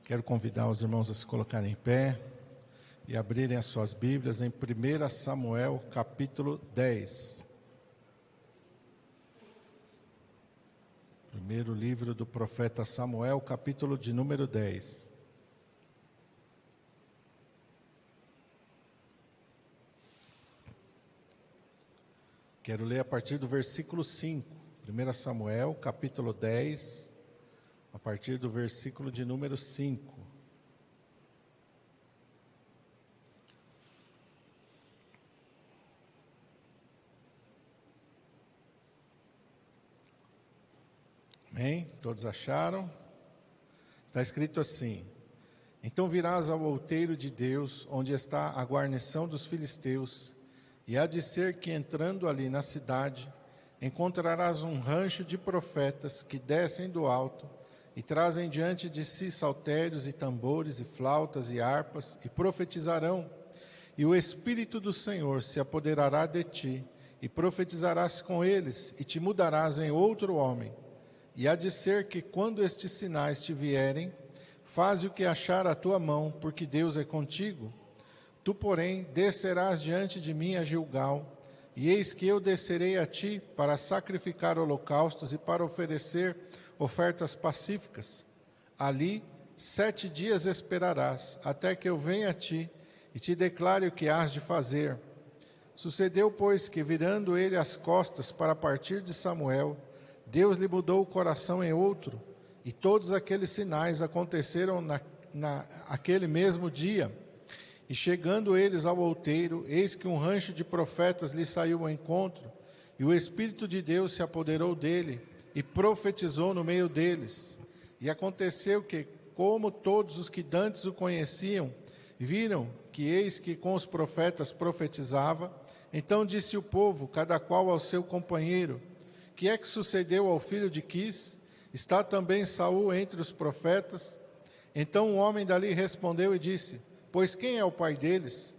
Quero convidar os irmãos a se colocarem em pé e abrirem as suas Bíblias em 1 Samuel, capítulo 10. Primeiro livro do profeta Samuel, capítulo de número 10. Quero ler a partir do versículo 5. 1 Samuel, capítulo 10, a partir do versículo de número 5. Amém? Todos acharam? Está escrito assim: Então virás ao outeiro de Deus, onde está a guarnição dos filisteus, e há de ser que entrando ali na cidade, encontrarás um rancho de profetas que descem do alto e trazem diante de si saltérios e tambores e flautas e harpas e profetizarão. E o Espírito do Senhor se apoderará de ti e profetizarás com eles e te mudarás em outro homem. E há de ser que quando estes sinais te vierem, faze o que achar a tua mão, porque Deus é contigo. Tu, porém, descerás diante de mim a Gilgal, e eis que eu descerei a ti para sacrificar holocaustos e para oferecer ofertas pacíficas. Ali 7 dias esperarás, até que eu venha a ti e te declare o que hás de fazer. Sucedeu, pois, que virando ele as costas para partir de Samuel, Deus lhe mudou o coração em outro, e todos aqueles sinais aconteceram naquele mesmo dia. E chegando eles ao outeiro, eis que um rancho de profetas lhe saiu ao encontro, e o Espírito de Deus se apoderou dele, e profetizou no meio deles. E aconteceu que, como todos os que dantes o conheciam, viram que eis que com os profetas profetizava, então disse o povo, cada qual ao seu companheiro: Que é que sucedeu ao filho de Quis? Está também Saul entre os profetas? Então um homem dali respondeu e disse: Pois quem é o pai deles?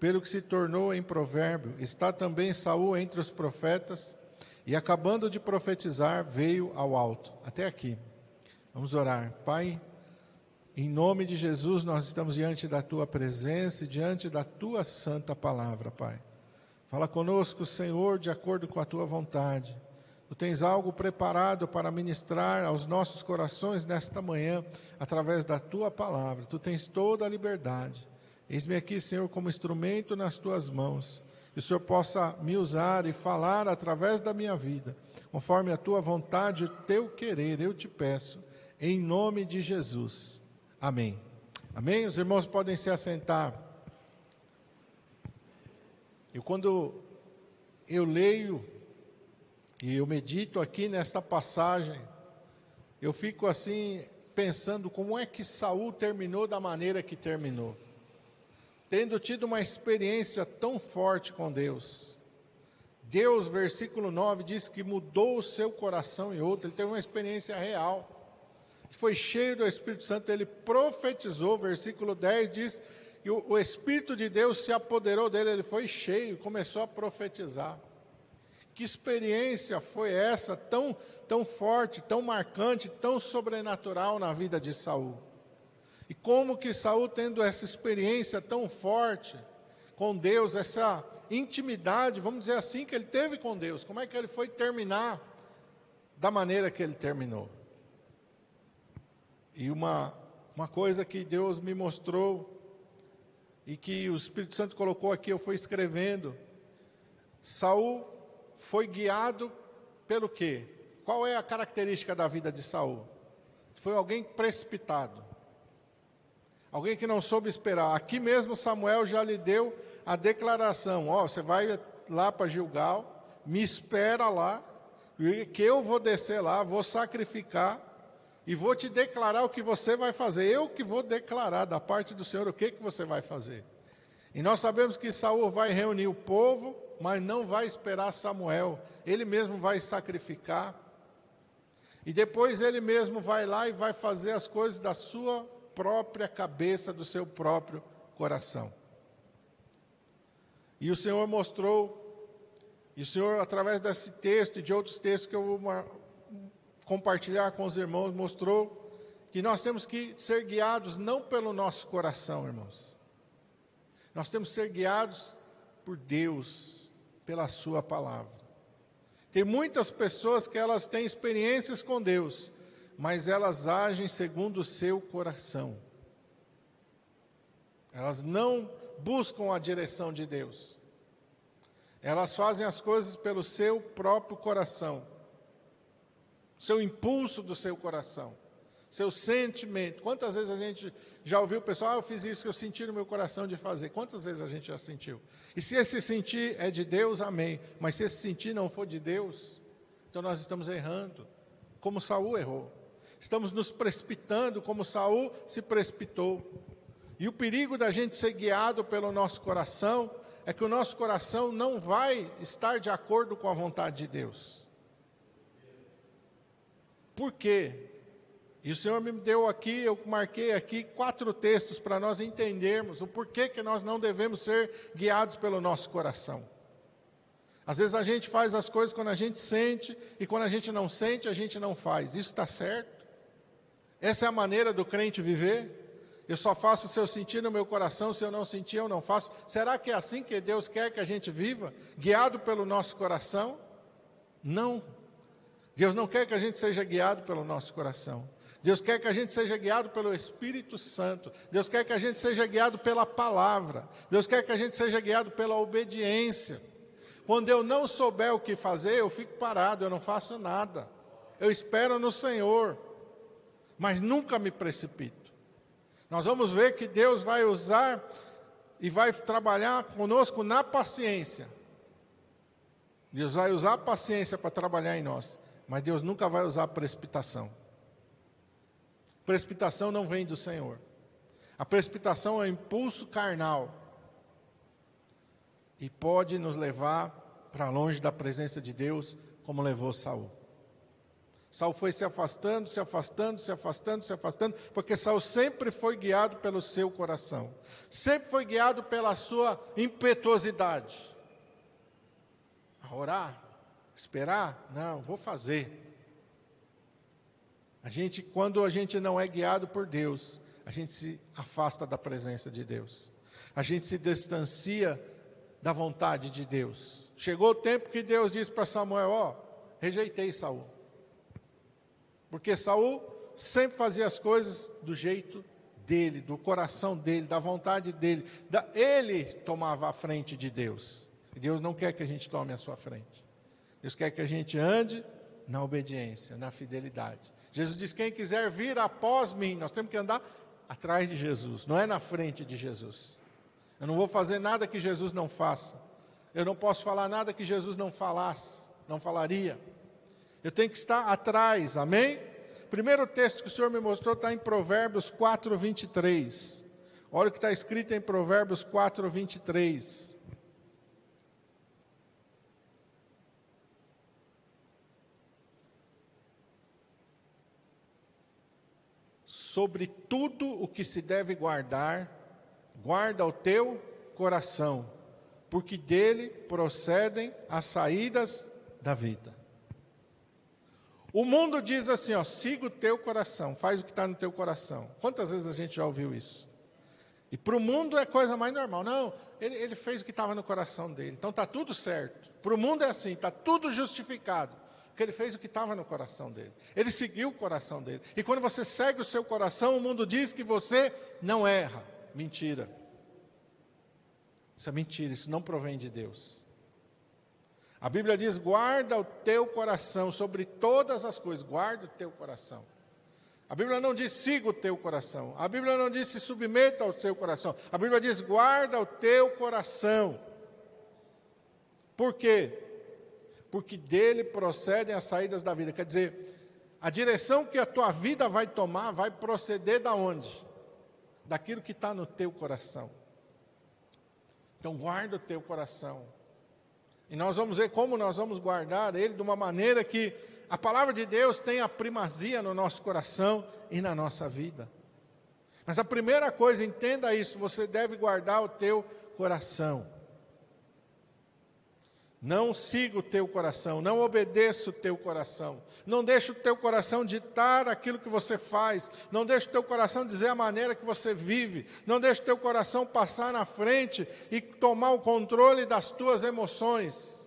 Pelo que se tornou em provérbio, está também Saul entre os profetas? E acabando de profetizar, veio ao alto. Até aqui. Vamos orar. Pai, em nome de Jesus, nós estamos diante da Tua presença e diante da Tua santa palavra, Pai. Fala conosco, Senhor, de acordo com a Tua vontade. Tu tens algo preparado para ministrar aos nossos corações nesta manhã, através da Tua palavra. Tu tens toda a liberdade. Eis-me aqui, Senhor, como instrumento nas Tuas mãos. Que o Senhor possa me usar e falar através da minha vida, conforme a Tua vontade e o Teu querer, eu te peço, em nome de Jesus. Amém. Amém? Os irmãos podem se assentar. E quando eu leio e eu medito aqui nesta passagem, eu fico assim pensando como é que Saul terminou da maneira que terminou. Tendo tido uma experiência tão forte com Deus. Deus, versículo 9, diz que mudou o seu coração em outro. Ele teve uma experiência real. Foi cheio do Espírito Santo, ele profetizou. Versículo 10 diz que o Espírito de Deus se apoderou dele, ele foi cheio, começou a profetizar. Que experiência foi essa, tão forte, tão marcante, tão sobrenatural na vida de Saul? E como que Saul, tendo essa experiência tão forte com Deus, essa intimidade, vamos dizer assim, que ele teve com Deus, como é que ele foi terminar da maneira que ele terminou? E uma coisa que Deus me mostrou, e que o Espírito Santo colocou aqui, eu fui escrevendo, Saul foi guiado pelo quê? Qual é a característica da vida de Saul? Foi alguém precipitado. Alguém que não soube esperar. Aqui mesmo Samuel já lhe deu a declaração: você vai lá para Gilgal, me espera lá, que eu vou descer lá, vou sacrificar e vou te declarar o que você vai fazer. Eu que vou declarar da parte do Senhor o que você vai fazer. E nós sabemos que Saul vai reunir o povo, mas não vai esperar Samuel. Ele mesmo vai sacrificar. E depois ele mesmo vai lá e vai fazer as coisas da sua própria cabeça, do seu próprio coração. E o Senhor mostrou, e o Senhor, através desse texto e de outros textos que eu vou compartilhar com os irmãos, mostrou que nós temos que ser guiados não pelo nosso coração, irmãos. Nós temos que ser guiados por Deus, pela sua palavra. Tem muitas pessoas que elas têm experiências com Deus, mas elas agem segundo o seu coração. Elas não buscam a direção de Deus. Elas fazem as coisas pelo seu próprio coração, seu impulso do seu coração, seu sentimento. Quantas vezes a gente já ouviu o pessoal, eu fiz isso que eu senti no meu coração de fazer. Quantas vezes a gente já sentiu? E se esse sentir é de Deus, amém. Mas se esse sentir não for de Deus, então nós estamos errando, como Saul errou. Estamos nos precipitando, como Saul se precipitou. E o perigo da gente ser guiado pelo nosso coração é que o nosso coração não vai estar de acordo com a vontade de Deus. Por quê? E o Senhor me deu aqui, eu marquei aqui 4 textos para nós entendermos o porquê que nós não devemos ser guiados pelo nosso coração. Às vezes a gente faz as coisas quando a gente sente, e quando a gente não sente, a gente não faz. Isso está certo? Essa é a maneira do crente viver? Eu só faço se eu sentir no meu coração, se eu não sentir, eu não faço. Será que é assim que Deus quer que a gente viva? Guiado pelo nosso coração? Não. Deus não quer que a gente seja guiado pelo nosso coração. Deus quer que a gente seja guiado pelo Espírito Santo. Deus quer que a gente seja guiado pela palavra. Deus quer que a gente seja guiado pela obediência. Quando eu não souber o que fazer, eu fico parado, eu não faço nada. Eu espero no Senhor, mas nunca me precipito. Nós vamos ver que Deus vai usar e vai trabalhar conosco na paciência. Deus vai usar a paciência para trabalhar em nós, mas Deus nunca vai usar a precipitação. Precipitação não vem do Senhor. A precipitação é um impulso carnal e pode nos levar para longe da presença de Deus, como levou Saul. Saul foi se afastando, se afastando, se afastando, se afastando, porque Saul sempre foi guiado pelo seu coração, sempre foi guiado pela sua impetuosidade. A orar, esperar, não, vou fazer. Quando a gente não é guiado por Deus, a gente se afasta da presença de Deus. A gente se distancia da vontade de Deus. Chegou o tempo que Deus disse para Samuel, rejeitei Saul. Porque Saul sempre fazia as coisas do jeito dele, do coração dele, da vontade dele. Ele tomava a frente de Deus. E Deus não quer que a gente tome a sua frente. Deus quer que a gente ande na obediência, na fidelidade. Jesus diz, quem quiser vir após mim, nós temos que andar atrás de Jesus, não é na frente de Jesus. Eu não vou fazer nada que Jesus não faça. Eu não posso falar nada que Jesus não falasse, não falaria. Eu tenho que estar atrás, amém? Primeiro texto que o Senhor me mostrou está em Provérbios 4, 23. Olha o que está escrito em Provérbios 4, 23. Sobre tudo o que se deve guardar, guarda o teu coração, porque dele procedem as saídas da vida. O mundo diz assim, siga o teu coração, faz o que está no teu coração. Quantas vezes a gente já ouviu isso? E para o mundo é coisa mais normal. Não, ele fez o que estava no coração dele, então está tudo certo. Para o mundo é assim, está tudo justificado. Porque ele fez o que estava no coração dele. Ele seguiu o coração dele. E quando você segue o seu coração, o mundo diz que você não erra. Mentira. Isso é mentira, isso não provém de Deus. A Bíblia diz, guarda o teu coração sobre todas as coisas. Guarda o teu coração. A Bíblia não diz, siga o teu coração. A Bíblia não diz, se submeta ao seu coração. A Bíblia diz, guarda o teu coração. Por quê? Porque dele procedem as saídas da vida. Quer dizer, a direção que a tua vida vai tomar, vai proceder da onde? Daquilo que está no teu coração. Então guarda o teu coração. E nós vamos ver como nós vamos guardar ele de uma maneira que a palavra de Deus tenha primazia no nosso coração e na nossa vida. Mas a primeira coisa, entenda isso, você deve guardar o teu coração. Não siga o teu coração, não obedeça o teu coração. Não deixe o teu coração ditar aquilo que você faz. Não deixe o teu coração dizer a maneira que você vive. Não deixe o teu coração passar na frente e tomar o controle das tuas emoções.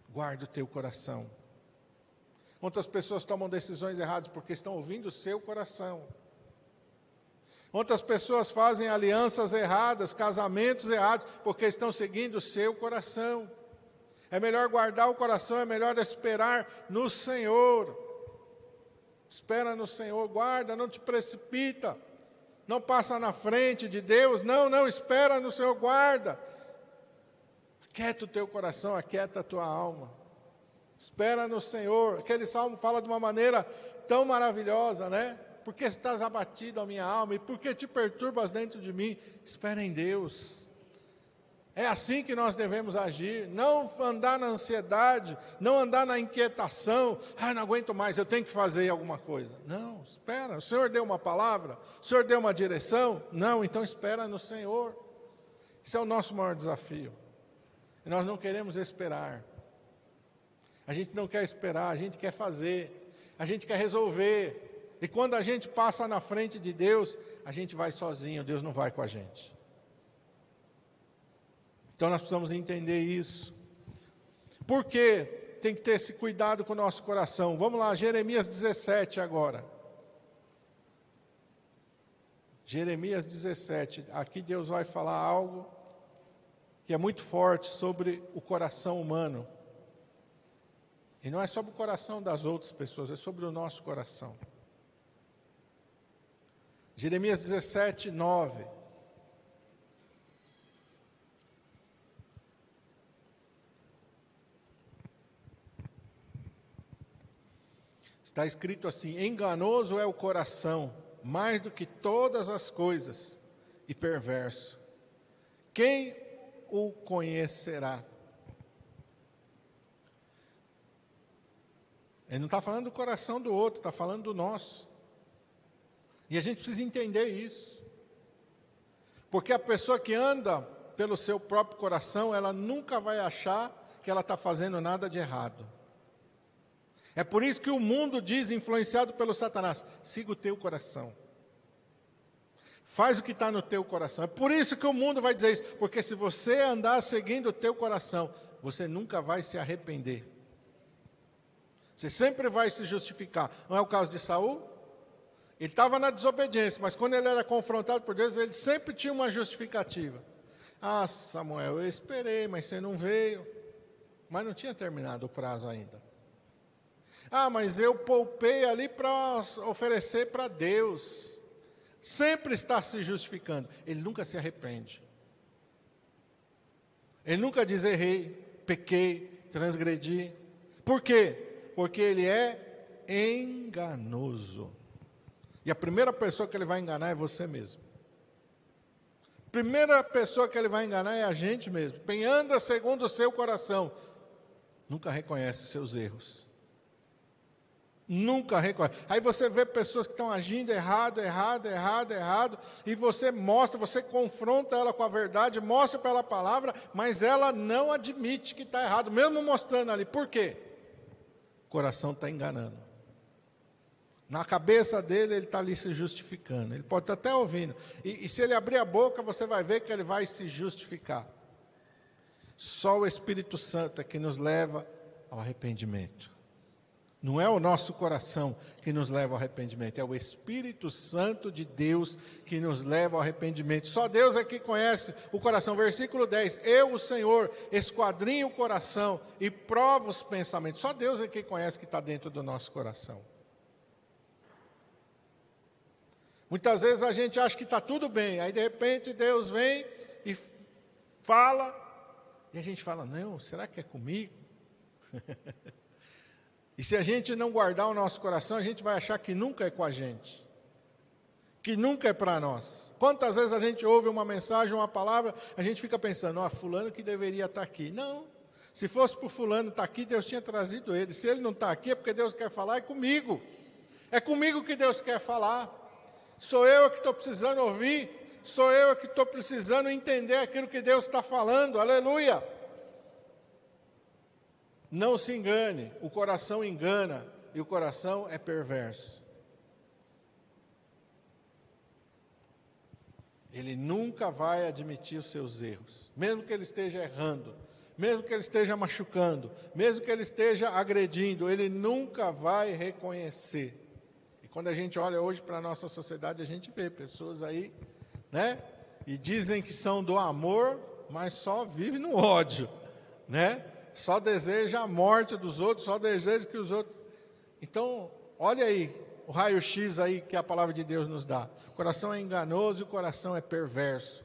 Guarde o teu coração. Quantas pessoas tomam decisões erradas porque estão ouvindo o seu coração? Quantas pessoas fazem alianças erradas, casamentos errados, porque estão seguindo o seu coração? É melhor guardar o coração, é melhor esperar no Senhor. Espera no Senhor, guarda, não te precipita. Não passa na frente de Deus, não, espera no Senhor, guarda. Aquieta o teu coração, aquieta a tua alma. Espera no Senhor. Aquele salmo fala de uma maneira tão maravilhosa, né? Por que estás abatido a minha alma? E por que te perturbas dentro de mim? Espera em Deus. É assim que nós devemos agir. Não andar na ansiedade, não andar na inquietação. Não aguento mais, eu tenho que fazer alguma coisa. Não, espera. O Senhor deu uma palavra? O Senhor deu uma direção? Não, então espera no Senhor. Esse é o nosso maior desafio. E nós não queremos esperar. A gente não quer esperar, a gente quer fazer. A gente quer resolver. E quando a gente passa na frente de Deus, a gente vai sozinho, Deus não vai com a gente. Então nós precisamos entender isso. Por que tem que ter esse cuidado com o nosso coração? Vamos lá, Jeremias 17 agora. Jeremias 17, aqui Deus vai falar algo que é muito forte sobre o coração humano. E não é sobre o coração das outras pessoas, é sobre o nosso coração. Jeremias 17, 9. Está escrito assim: enganoso é o coração, mais do que todas as coisas, e perverso. Quem o conhecerá? Ele não está falando do coração do outro, está falando do nosso. E a gente precisa entender isso. Porque a pessoa que anda pelo seu próprio coração, ela nunca vai achar que ela está fazendo nada de errado. É por isso que o mundo diz, influenciado pelo Satanás, siga o teu coração. Faz o que está no teu coração. É por isso que o mundo vai dizer isso. Porque se você andar seguindo o teu coração, você nunca vai se arrepender. Você sempre vai se justificar. Não é o caso de Saul? Ele estava na desobediência, mas quando ele era confrontado por Deus, ele sempre tinha uma justificativa. Samuel, eu esperei, mas você não veio. Mas não tinha terminado o prazo ainda. Mas eu poupei ali para oferecer para Deus. Sempre está se justificando. Ele nunca se arrepende. Ele nunca diz errei, pequei, transgredi. Por quê? Porque ele é enganoso. E a primeira pessoa que ele vai enganar é você mesmo. A primeira pessoa que ele vai enganar é a gente mesmo. Quem anda segundo o seu coração, nunca reconhece os seus erros. Nunca reconhece. Aí você vê pessoas que estão agindo errado, e você mostra, você confronta ela com a verdade, mostra pela palavra, mas ela não admite que está errado, mesmo mostrando ali. Por quê? O coração está enganando. Na cabeça dele, ele está ali se justificando. Ele pode estar até ouvindo. E se ele abrir a boca, você vai ver que ele vai se justificar. Só o Espírito Santo é que nos leva ao arrependimento. Não é o nosso coração que nos leva ao arrependimento. É o Espírito Santo de Deus que nos leva ao arrependimento. Só Deus é que conhece o coração. Versículo 10. Eu, o Senhor, esquadrinho o coração e provo os pensamentos. Só Deus é que conhece o que está dentro do nosso coração. Muitas vezes a gente acha que está tudo bem, aí de repente Deus vem e fala, e a gente fala, não, será que é comigo? E se a gente não guardar o nosso coração, a gente vai achar que nunca é com a gente, que nunca é para nós. Quantas vezes a gente ouve uma mensagem, uma palavra, a gente fica pensando, fulano que deveria estar aqui. Não, se fosse para o fulano estar aqui, Deus tinha trazido ele. Se ele não está aqui, é porque Deus quer falar, é comigo. É comigo que Deus quer falar. Sou eu que estou precisando ouvir, sou eu que estou precisando entender aquilo que Deus está falando, aleluia. Não se engane, o coração engana e o coração é perverso. Ele nunca vai admitir os seus erros, mesmo que ele esteja errando, mesmo que ele esteja machucando, mesmo que ele esteja agredindo, ele nunca vai reconhecer. E quando a gente olha hoje para a nossa sociedade, a gente vê pessoas aí, né? E dizem que são do amor, mas só vivem no ódio, né? Só deseja a morte dos outros, só deseja que os outros... Então, olha aí, o raio-x aí que a palavra de Deus nos dá. O coração é enganoso e o coração é perverso.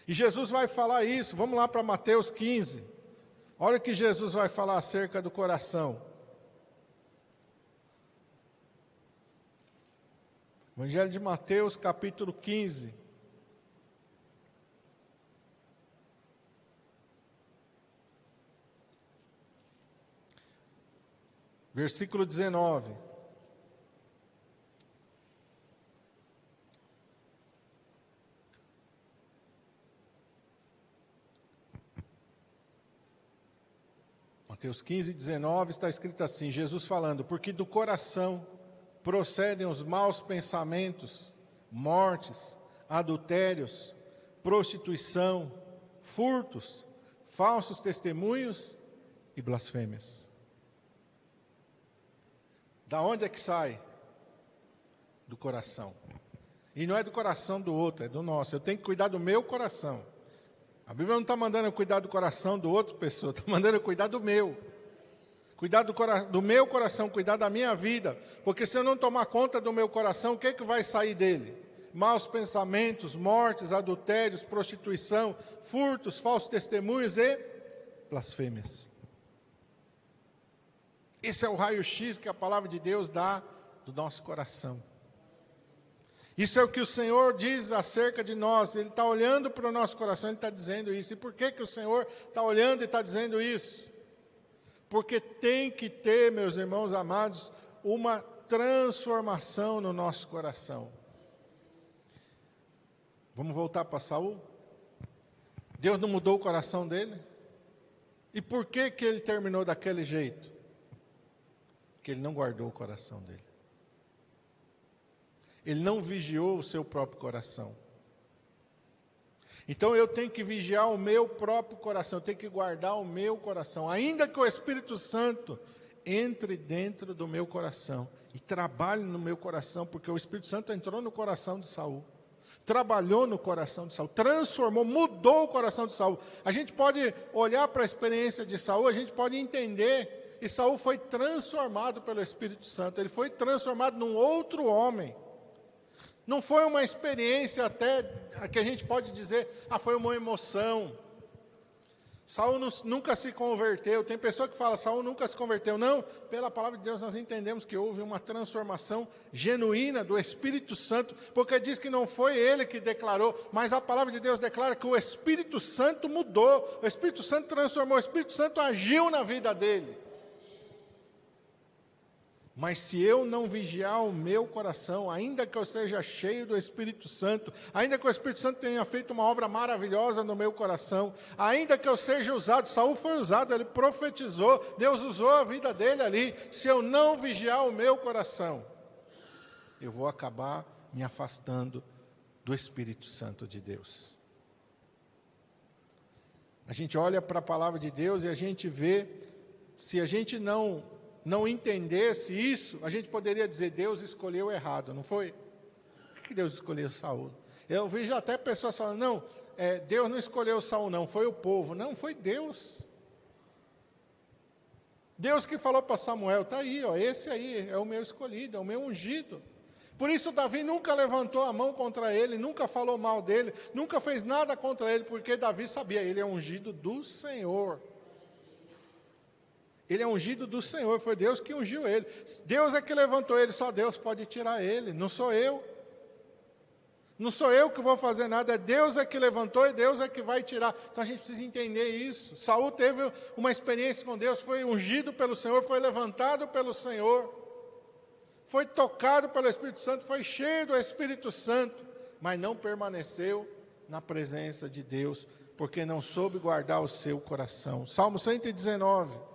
E Jesus vai falar isso. Vamos lá para Mateus 15. Olha o que Jesus vai falar acerca do coração. Evangelho de Mateus, capítulo 15. Versículo 19. Mateus 15, 19 está escrito assim, Jesus falando, porque do coração procedem os maus pensamentos, mortes, adultérios, prostituição, furtos, falsos testemunhos e blasfêmias. Da onde é que sai? Do coração. E não é do coração do outro, é do nosso. Eu tenho que cuidar do meu coração. A Bíblia não está mandando eu cuidar do coração do outro pessoa, está mandando eu cuidar do meu. Cuidar do meu coração, cuidar da minha vida. Porque se eu não tomar conta do meu coração, o que vai sair dele? Maus pensamentos, mortes, adultérios, prostituição, furtos, falsos testemunhos e blasfêmias. Esse é o raio-x que a palavra de Deus dá do nosso coração. Isso é o que o Senhor diz acerca de nós. Ele está olhando para o nosso coração, Ele está dizendo isso. E por que o Senhor está olhando e está dizendo isso? Porque tem que ter, meus irmãos amados, uma transformação no nosso coração. Vamos voltar para Saul? Deus não mudou o coração dele? E por que ele terminou daquele jeito? Porque ele não guardou o coração dele. Ele não vigiou o seu próprio coração. Então eu tenho que vigiar o meu próprio coração, eu tenho que guardar o meu coração, ainda que o Espírito Santo entre dentro do meu coração e trabalhe no meu coração, porque o Espírito Santo entrou no coração de Saul, trabalhou no coração de Saul, transformou, mudou o coração de Saul. A gente pode olhar para a experiência de Saul, a gente pode entender, e Saul foi transformado pelo Espírito Santo, ele foi transformado num outro homem. Não foi uma experiência até que a gente pode dizer, foi uma emoção. Saul nunca se converteu. Tem pessoa que fala, Saul nunca se converteu. Não, pela palavra de Deus nós entendemos que houve uma transformação genuína do Espírito Santo, porque diz que não foi ele que declarou, mas a palavra de Deus declara que o Espírito Santo mudou, o Espírito Santo transformou, o Espírito Santo agiu na vida dele. Mas se eu não vigiar o meu coração, ainda que eu seja cheio do Espírito Santo, ainda que o Espírito Santo tenha feito uma obra maravilhosa no meu coração, ainda que eu seja usado, Saul foi usado, ele profetizou, Deus usou a vida dele ali, se eu não vigiar o meu coração, eu vou acabar me afastando do Espírito Santo de Deus. A gente olha para a palavra de Deus e a gente vê, se a gente não entendesse isso, a gente poderia dizer, Deus escolheu errado, não foi? Por que Deus escolheu Saul? Eu vejo até pessoas falando, não, Deus não escolheu Saul não, foi o povo. Não, foi Deus. Deus que falou para Samuel, está aí, esse aí é o meu escolhido, é o meu ungido. Por isso Davi nunca levantou a mão contra ele, nunca falou mal dele, nunca fez nada contra ele, porque Davi sabia, ele é ungido do Senhor. Ele é ungido do Senhor, foi Deus que ungiu ele. Deus é que levantou ele, só Deus pode tirar ele, não sou eu. Não sou eu que vou fazer nada, é Deus é que levantou e Deus é que vai tirar. Então a gente precisa entender isso. Saul teve uma experiência com Deus, foi ungido pelo Senhor, foi levantado pelo Senhor, foi tocado pelo Espírito Santo, foi cheio do Espírito Santo, mas não permaneceu na presença de Deus, porque não soube guardar o seu coração. Salmo 119.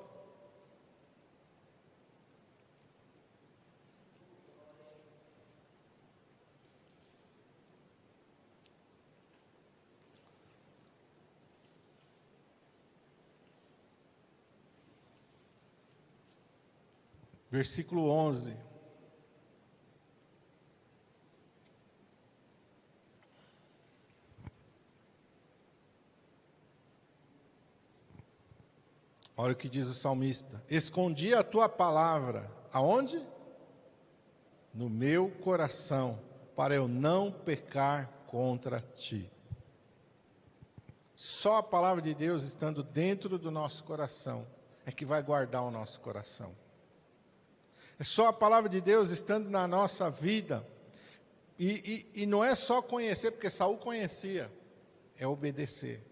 versículo 11. Olha o que diz o salmista: escondi a tua palavra, aonde? No meu coração, para eu não pecar contra ti. Só a palavra de Deus estando dentro do nosso coração é que vai guardar o nosso coração. É só a palavra de Deus estando na nossa vida. E não é só conhecer, porque Saul conhecia, é obedecer.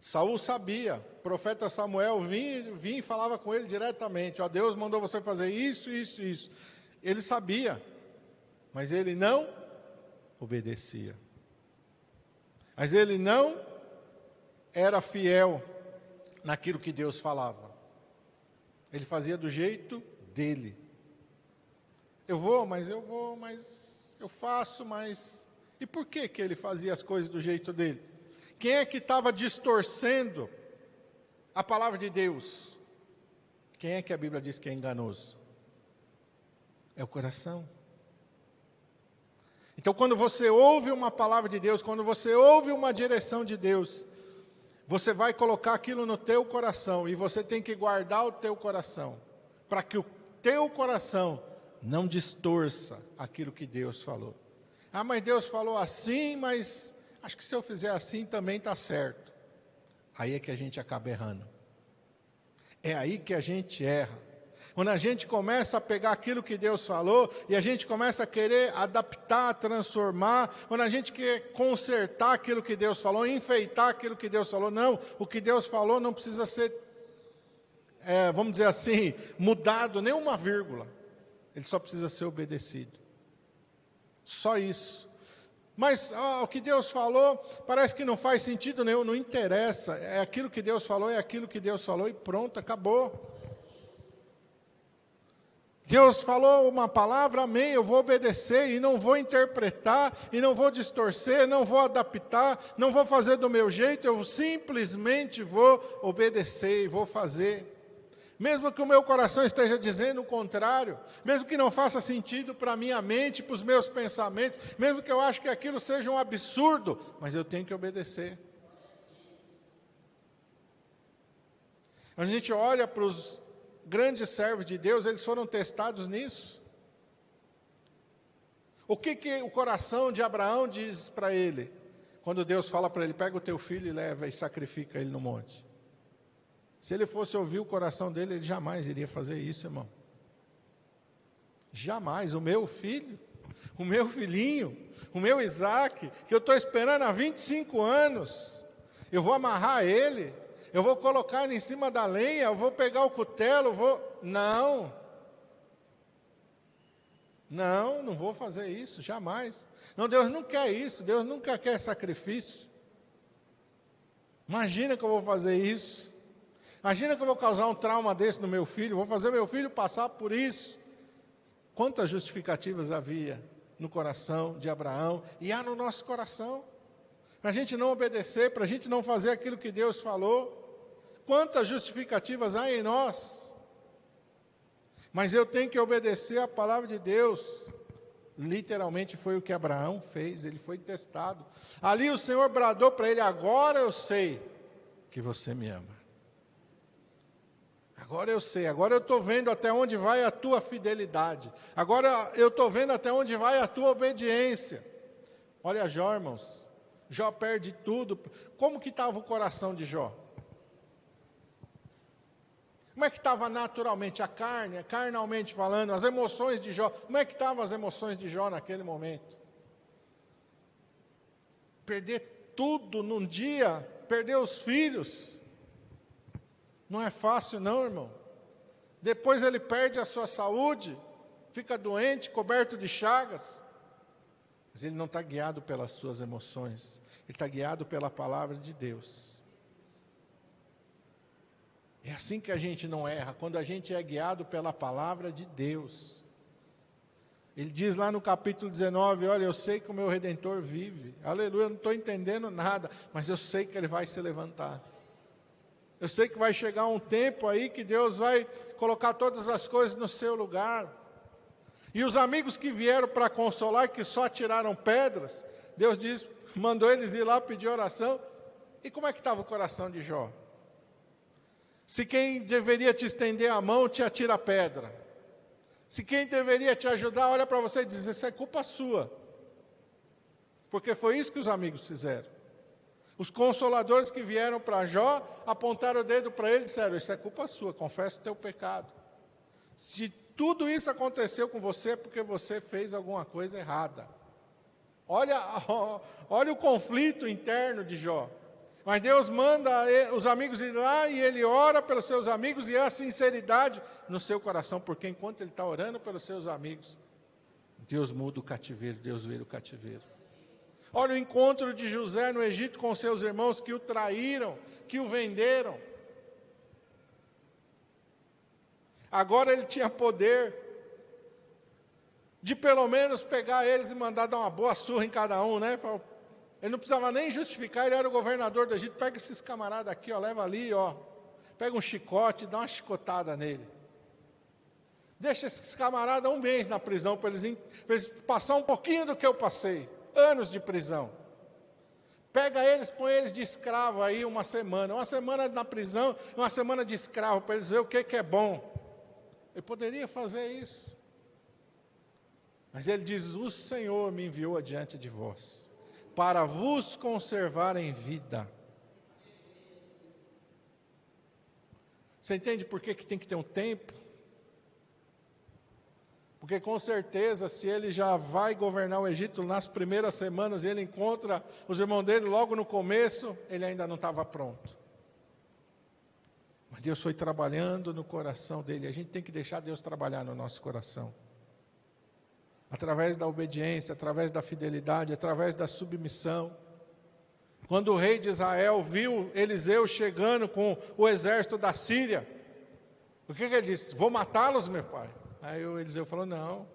Saul sabia, o profeta Samuel vinha e falava com ele diretamente: ó, Deus mandou você fazer isso, isso, isso. Ele sabia, mas ele não obedecia. Mas ele não era fiel naquilo que Deus falava. Ele fazia do jeito dele. Eu vou, mas eu faço, mas... E por que ele fazia as coisas do jeito dele? Quem é que estava distorcendo a palavra de Deus? Quem é que a Bíblia diz que é enganoso? É o coração. Então, quando você ouve uma palavra de Deus, quando você ouve uma direção de Deus, você vai colocar aquilo no teu coração, e você tem que guardar o teu coração, para que o teu coração não distorça aquilo que Deus falou. Ah, mas Deus falou assim, mas acho que se eu fizer assim também está certo. Aí é que a gente acaba errando. É aí que a gente erra. Quando a gente começa a pegar aquilo que Deus falou, e a gente começa a querer adaptar, transformar, quando a gente quer consertar aquilo que Deus falou, enfeitar aquilo que Deus falou, não, o que Deus falou não precisa ser, vamos dizer assim, mudado, nem uma vírgula. Ele só precisa ser obedecido. Só isso. Mas o que Deus falou parece que não faz sentido nenhum, não interessa. É aquilo que Deus falou, é aquilo que Deus falou e pronto, acabou. Deus falou uma palavra, amém, eu vou obedecer e não vou interpretar, e não vou distorcer, não vou adaptar, não vou fazer do meu jeito, eu simplesmente vou obedecer e vou fazer. Mesmo que o meu coração esteja dizendo o contrário, mesmo que não faça sentido para a minha mente, para os meus pensamentos, mesmo que eu ache que aquilo seja um absurdo, mas eu tenho que obedecer. A gente olha para os grandes servos de Deus, eles foram testados nisso. O que o coração de Abraão diz para ele? Quando Deus fala para ele: pega o teu filho e leva e sacrifica ele no monte. Se ele fosse ouvir o coração dele, ele jamais iria fazer isso, irmão. Jamais. O meu filho, o meu filhinho, o meu Isaac, que eu estou esperando há 25 anos, eu vou amarrar ele, eu vou colocar ele em cima da lenha, eu vou pegar o cutelo, Não, não vou fazer isso, jamais. Não, Deus não quer isso, Deus nunca quer sacrifício. Imagina que eu vou fazer isso. Imagina que eu vou causar um trauma desse no meu filho, vou fazer meu filho passar por isso. Quantas justificativas havia no coração de Abraão, e há no nosso coração, para a gente não obedecer, para a gente não fazer aquilo que Deus falou. Quantas justificativas há em nós? Mas eu tenho que obedecer a palavra de Deus. Literalmente foi o que Abraão fez, ele foi testado. Ali o Senhor bradou para ele: agora eu sei que você me ama. Agora eu sei, agora eu estou vendo até onde vai a tua fidelidade. Agora eu estou vendo até onde vai a tua obediência. Olha Jó, irmãos. Jó perde tudo. Como que estava o coração de Jó? Como é que estava naturalmente a carne, carnalmente falando, as emoções de Jó? Como é que estavam as emoções de Jó naquele momento? Perder tudo num dia, perder os filhos. Não é fácil não, irmão. Depois ele perde a sua saúde, fica doente, coberto de chagas. Mas ele não está guiado pelas suas emoções, ele está guiado pela palavra de Deus. É assim que a gente não erra, quando a gente é guiado pela palavra de Deus. Ele diz lá no capítulo 19, olha, eu sei que o meu Redentor vive. Aleluia, eu não estou entendendo nada, mas eu sei que ele vai se levantar. Eu sei que vai chegar um tempo aí que Deus vai colocar todas as coisas no seu lugar. E os amigos que vieram para consolar, que só tiraram pedras, Deus mandou eles ir lá pedir oração. E como é que estava o coração de Jó? Se quem deveria te estender a mão te atira a pedra. Se quem deveria te ajudar olha para você e diz, isso é culpa sua. Porque foi isso que os amigos fizeram. Os consoladores que vieram para Jó, apontaram o dedo para ele e disseram, isso é culpa sua, confessa o teu pecado. Se tudo isso aconteceu com você, é porque você fez alguma coisa errada. Olha o conflito interno de Jó. Mas Deus manda os amigos ir lá e ele ora pelos seus amigos e há sinceridade no seu coração, porque enquanto ele está orando pelos seus amigos, Deus muda o cativeiro, Deus vira o cativeiro. Olha o encontro de José no Egito com seus irmãos que o traíram, que o venderam. Agora ele tinha poder de pelo menos pegar eles e mandar dar uma boa surra em cada um, né? Ele não precisava nem justificar, ele era o governador do Egito. Pega esses camaradas aqui, ó, leva ali, ó. Pega um chicote e dá uma chicotada nele. Deixa esses camaradas um mês na prisão para eles passar um pouquinho do que eu passei. Anos de prisão. Pega eles, põe eles de escravo aí uma semana na prisão, uma semana de escravo, para eles verem o que é bom. Ele poderia fazer isso. Mas ele diz, o Senhor me enviou adiante de vós, para vos conservar em vida. Você entende por que tem que ter um tempo? Porque com certeza, se ele já vai governar o Egito nas primeiras semanas, e ele encontra os irmãos dele logo no começo, ele ainda não estava pronto. Mas Deus foi trabalhando no coração dele. A gente tem que deixar Deus trabalhar no nosso coração. Através da obediência, através da fidelidade, através da submissão. Quando o rei de Israel viu Eliseu chegando com o exército da Síria, o que ele disse? Vou matá-los, meu pai. Aí o Eliseu falou, não,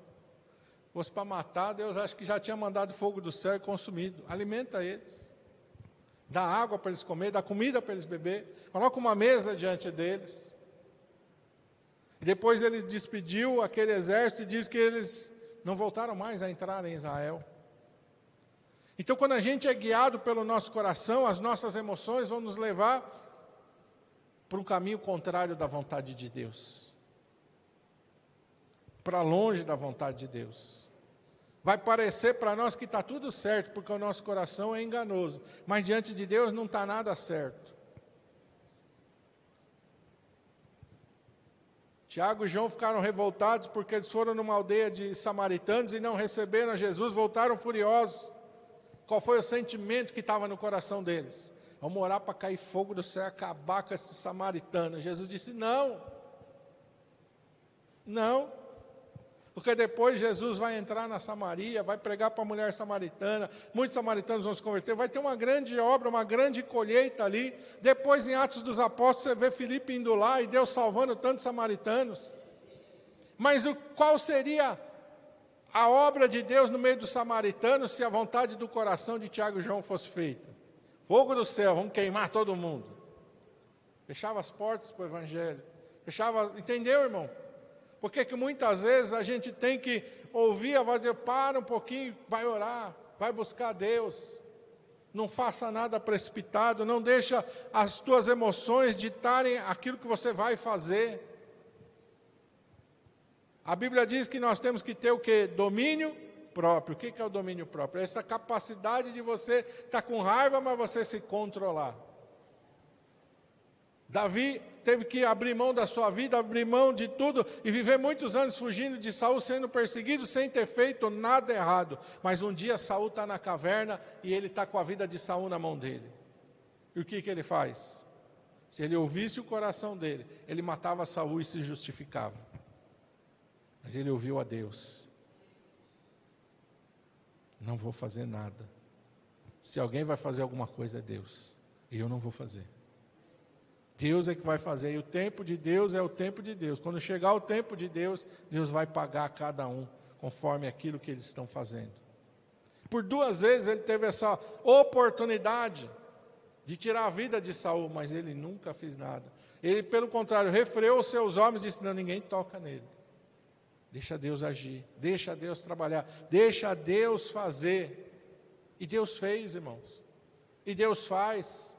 fosse para matar, Deus acho que já tinha mandado fogo do céu e consumido. Alimenta eles, dá água para eles comer, dá comida para eles beber, coloca uma mesa diante deles. E depois ele despediu aquele exército e diz que eles não voltaram mais a entrar em Israel. Então quando a gente é guiado pelo nosso coração, as nossas emoções vão nos levar para um caminho contrário da vontade de Deus. Para longe da vontade de Deus. Vai parecer para nós que está tudo certo, porque o nosso coração é enganoso. Mas diante de Deus não está nada certo. Tiago e João ficaram revoltados porque eles foram numa aldeia de samaritanos e não receberam a Jesus, voltaram furiosos. Qual foi o sentimento que estava no coração deles? Vamos orar para cair fogo do céu e acabar com esses samaritanos. Jesus disse, não. Não. Porque depois Jesus vai entrar na Samaria, vai pregar para a mulher samaritana, muitos samaritanos vão se converter, vai ter uma grande obra, uma grande colheita ali. Depois em Atos dos Apóstolos você vê Filipe indo lá e Deus salvando tantos samaritanos. Mas qual seria a obra de Deus no meio dos samaritanos se a vontade do coração de Tiago e João fosse feita? Fogo do céu, vamos queimar todo mundo. Fechava as portas para o evangelho. Entendeu, irmão? Porque que muitas vezes a gente tem que ouvir a voz de Deus, para um pouquinho, vai orar, vai buscar Deus. Não faça nada precipitado, não deixa as tuas emoções ditarem aquilo que você vai fazer. A Bíblia diz que nós temos que ter o quê? Domínio próprio. O que é o domínio próprio? É essa capacidade de você estar com raiva, mas você se controlar. Davi teve que abrir mão da sua vida, abrir mão de tudo e viver muitos anos fugindo de Saul, sendo perseguido, sem ter feito nada errado. Mas um dia Saul está na caverna e ele está com a vida de Saul na mão dele. E o que ele faz? Se ele ouvisse o coração dele, ele matava Saul e se justificava. Mas ele ouviu a Deus. Não vou fazer nada. Se alguém vai fazer alguma coisa é Deus. E eu não vou fazer. Deus é que vai fazer, e o tempo de Deus é o tempo de Deus. Quando chegar o tempo de Deus, Deus vai pagar a cada um, conforme aquilo que eles estão fazendo. Por 2 vezes ele teve essa oportunidade de tirar a vida de Saul, mas ele nunca fez nada. Ele, pelo contrário, refreou os seus homens e disse, não, ninguém toca nele. Deixa Deus agir, deixa Deus trabalhar, deixa Deus fazer. E Deus fez, irmãos. E Deus faz.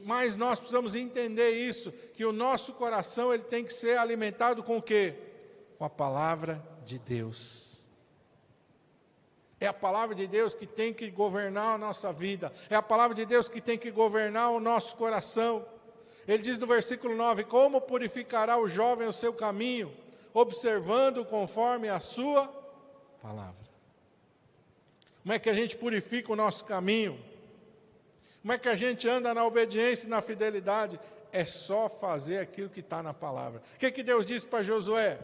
Mas nós precisamos entender isso, que o nosso coração ele tem que ser alimentado com o quê? Com a palavra de Deus. É a palavra de Deus que tem que governar a nossa vida. É a palavra de Deus que tem que governar o nosso coração. Ele diz no versículo 9, como purificará o jovem o seu caminho, observando conforme a sua palavra. Como é que a gente purifica o nosso caminho? Como é que a gente anda na obediência e na fidelidade? É só fazer aquilo que está na palavra. O que Deus disse para Josué?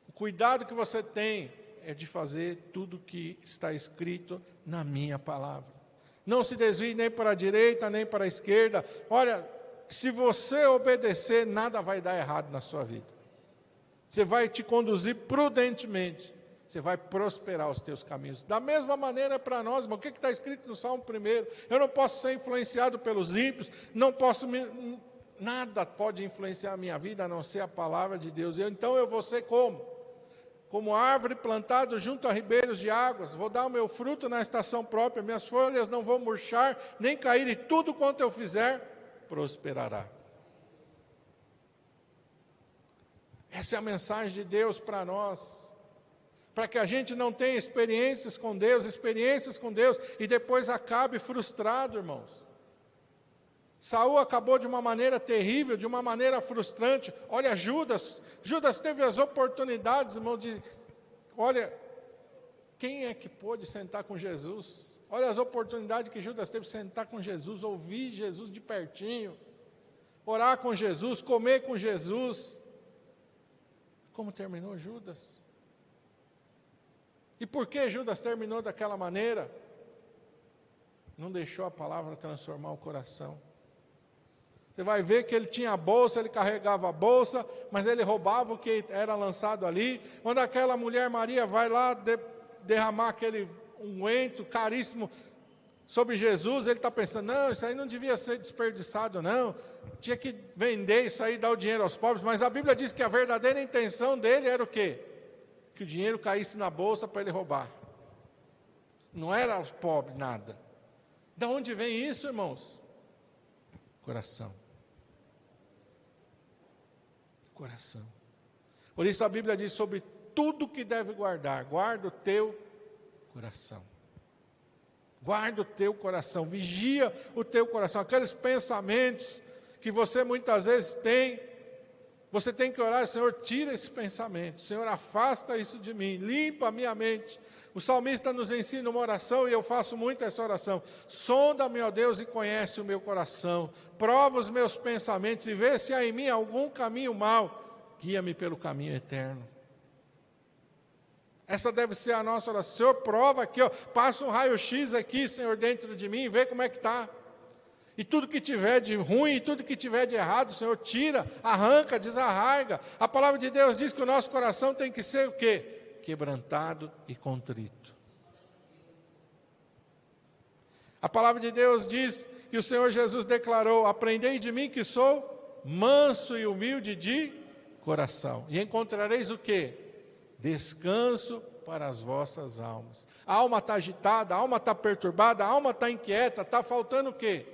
O cuidado que você tem é de fazer tudo o que está escrito na minha palavra. Não se desvie nem para a direita, nem para a esquerda. Olha, se você obedecer, nada vai dar errado na sua vida. Você vai te conduzir prudentemente. Você vai prosperar os teus caminhos. Da mesma maneira para nós, irmão, o que está escrito no Salmo 1? Eu não posso ser influenciado pelos ímpios, nada pode influenciar a minha vida, a não ser a palavra de Deus. Então eu vou ser como? Como árvore plantada junto a ribeiros de águas, vou dar o meu fruto na estação própria, minhas folhas não vão murchar, nem cair, e tudo quanto eu fizer, prosperará. Essa é a mensagem de Deus para nós. Para que a gente não tenha experiências com Deus, e depois acabe frustrado, irmãos. Saul acabou de uma maneira terrível, de uma maneira frustrante. Olha, Judas teve as oportunidades, irmão, olha, quem é que pôde sentar com Jesus? Olha as oportunidades que Judas teve de sentar com Jesus, ouvir Jesus de pertinho, orar com Jesus, comer com Jesus. Como terminou Judas? E por que Judas terminou daquela maneira? Não deixou a palavra transformar o coração. Você vai ver que ele tinha a bolsa, ele carregava a bolsa, mas ele roubava o que era lançado ali. Quando aquela mulher Maria vai lá derramar aquele unguento caríssimo sobre Jesus, ele está pensando, não, isso aí não devia ser desperdiçado, não. Tinha que vender isso aí, dar o dinheiro aos pobres. Mas a Bíblia diz que a verdadeira intenção dele era o quê? Que o dinheiro caísse na bolsa para ele roubar. Não era aos pobres, nada. De onde vem isso, irmãos? Coração. Coração. Por isso a Bíblia diz sobre tudo que deve guardar, guarda o teu coração. Guarda o teu coração, vigia o teu coração. Aqueles pensamentos que você muitas vezes tem, você tem que orar, Senhor, tira esse pensamento, Senhor, afasta isso de mim, limpa a minha mente. O salmista nos ensina uma oração, e eu faço muito essa oração: sonda-me, ó Deus, e conhece o meu coração, prova os meus pensamentos, e vê se há em mim algum caminho mau, guia-me pelo caminho eterno. Essa deve ser a nossa oração. Senhor, prova aqui, ó, passa um raio-x aqui, Senhor, dentro de mim, vê como é que está. E tudo que tiver de ruim, e tudo que tiver de errado, o Senhor tira, arranca, desarraiga. A palavra de Deus diz que o nosso coração tem que ser o quê? Quebrantado e contrito. A palavra de Deus diz que o Senhor Jesus declarou: aprendei de mim que sou manso e humilde de coração, e encontrareis o quê? Descanso para as vossas almas. A alma está agitada, a alma está perturbada, a alma está inquieta, está faltando o quê?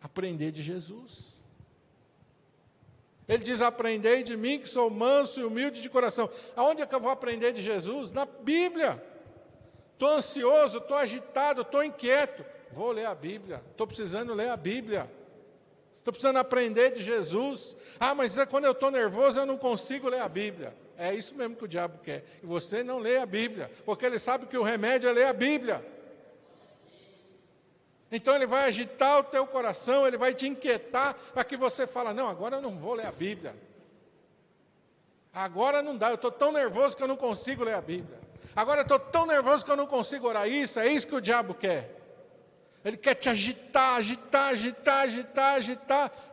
Aprender de Jesus. Ele diz: aprendei de mim que sou manso e humilde de coração. Aonde é que eu vou aprender de Jesus? Na Bíblia. Estou ansioso, estou agitado, estou inquieto. Vou ler a Bíblia. Estou precisando ler a Bíblia. Estou precisando aprender de Jesus. Ah, mas quando eu estou nervoso eu não consigo ler a Bíblia. É isso mesmo que o diabo quer. E você não lê a Bíblia, porque ele sabe que o remédio é ler a Bíblia. Então ele vai agitar o teu coração, ele vai te inquietar, para que você fale: não, agora eu não vou ler a Bíblia. Agora não dá, eu estou tão nervoso que eu não consigo ler a Bíblia. Agora eu estou tão nervoso que eu não consigo orar. Isso, é isso que o diabo quer. Ele quer te agitar,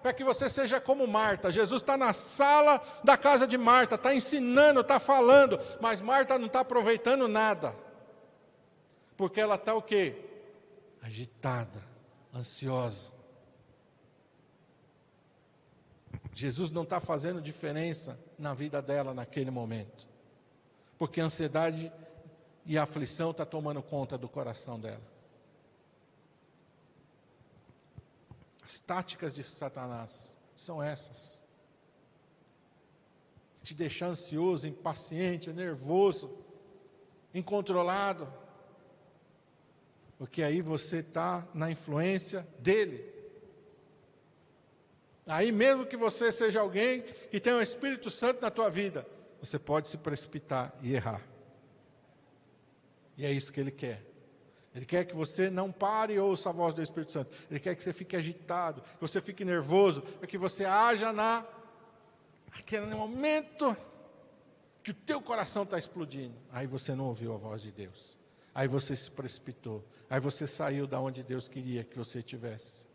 para que você seja como Marta. Jesus está na sala da casa de Marta, está ensinando, está falando, mas Marta não está aproveitando nada. Porque ela está o quê? Agitada, ansiosa. Jesus não está fazendo diferença na vida dela naquele momento, porque a ansiedade e a aflição estão tomando conta do coração dela. As táticas de Satanás são essas: te deixar ansioso, impaciente, nervoso, incontrolado, porque aí você está na influência dele. Aí mesmo que você seja alguém que tem o Espírito Santo na tua vida, você pode se precipitar e errar. E é isso que ele quer. Ele quer que você não pare e ouça a voz do Espírito Santo. Ele quer que você fique agitado, que você fique nervoso, para que você haja naquele momento que o teu coração está explodindo. Aí você não ouviu a voz de Deus. Aí você se precipitou. Aí você saiu da onde Deus queria que você estivesse.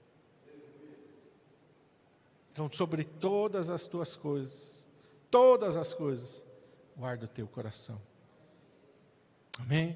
Então, sobre todas as tuas coisas, guarda o teu coração. Amém?